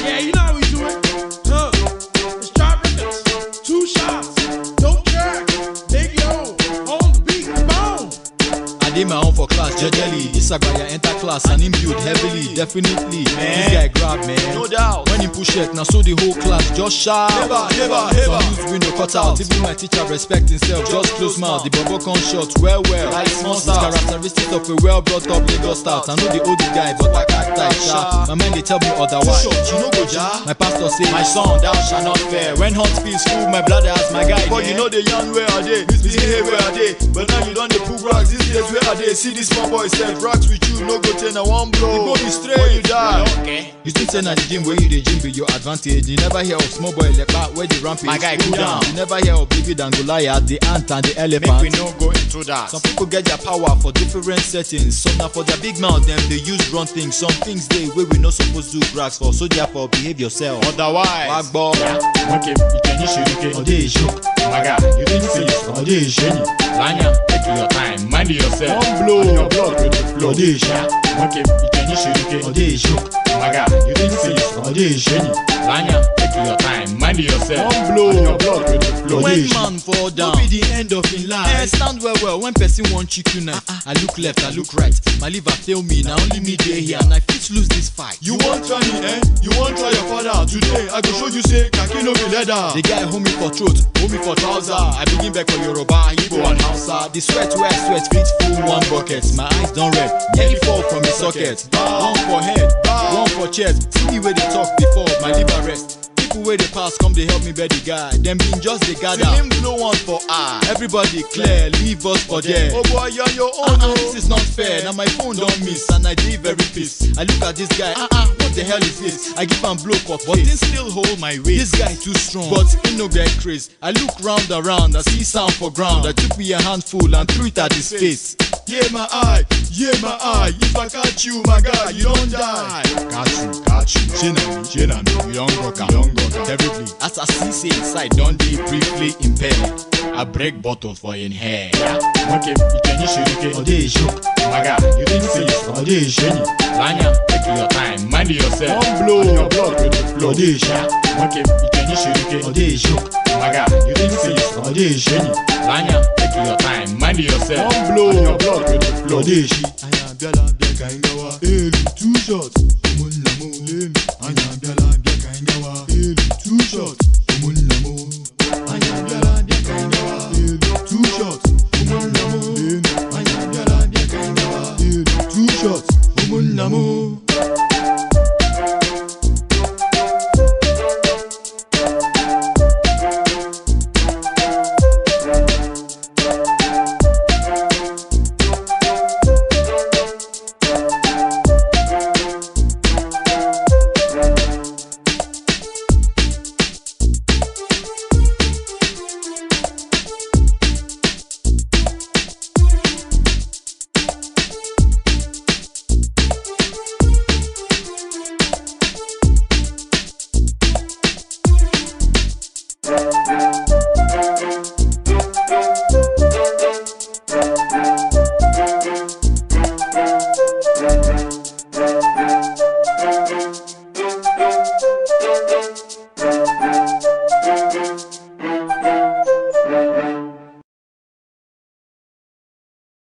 Yeah, you know how we do it. It's Chop Records, 2 shots, dope track, big yo, on the beat, boom. I did my own for class, jejely. This Sagaya enter class and him build heavily, definitely. Man. This guy grab, man. No doubt. When he push it, now so the whole class just shout. Never. Some youth window cut out. Even my teacher respect himself, just close mouth. The bubble con shot, well. Like small This characteristics of a well brought up Lagos start. I know the oldest guy, but I can't type sha. My man they tell me otherwise. 2shotz, you know go ja. My pastor say, My son, thou shalt not fear. When hunt feels full, my blood as my guy. But you know the young where are they? Misbehave where are they? But now you done the poop rocks. These days where are they? See this small boy said rocks with you, no go ten a one blow. You go be straight when you die. Okay. You still say na the gym where you the gym be your advantage. You never hear of small boy like that where the rampage. My guy, cool down. You never hear of David and Goliath, the ant and the elephant. Make we no go into that. Some people get their power for different settings. Some now for their big mouth, them they use run things. Some things they where we not supposed to do brags for. So therefore behave yourself. Otherwise, Bagbo. okay, you can issue Odeshi. My guy, you think you finish? Odeshi. Lanya, take your time, mind yourself. One blow. And your blood with the flow. Odeshi. Okay, you can issue Odeshi. My guy, you think you finish? Odeshi. Lanya, take your time, mind yourself. One blow. And your blood with the flow. When man fall down, no be the end of his life. Stand well. When person want chicken knife, I look left, I look right. My liver fail me, now only me day here, and I fit lose this fight. You want try me, eh? You want try your father? Today I go show you say kaki no be leather. The guy hold me for throat, hold me for trouser. I begin back for Yoruba, Igbo and Hausa. The sweat where I sweat fit full one bucket. My eyes don't red, nearly fall from his socket. One for head, one for chest. See me where they talk before, my liver rest. People where they pass come they help me bear the guy. Them being just the gather. See him blow one for eye. Everybody clear, leave us for there. Oh boy, you're your own. This is not fair. Now my phone don't miss and I dey very pissed. I look at this guy, what the hell is this? I give him blow for face, but he still hold my weight. This guy too strong, but he no get craze. I look round around, I see sound for ground. I took me a handful and threw it at his face. Yeah my eye. If I catch you, my guy, you don't die. Got you. Chinami, young rocker. Terribly. As I see say inside, don't they briefly impaired. I break bottles for in hair. Okay, you can issue Odeshi. My guy, you think you finish? Odeshi. Lanya, take your time, mind yourself. One blow. And your blood with the flow. Odeshi. Okay, you can issue Odeshi. My guy, you think you finish? Odeshi. Lanya, take your time, mind yourself. One blow. And your blood with the flow. Odeshi. I am Biala Biakaingawa. 2shotz.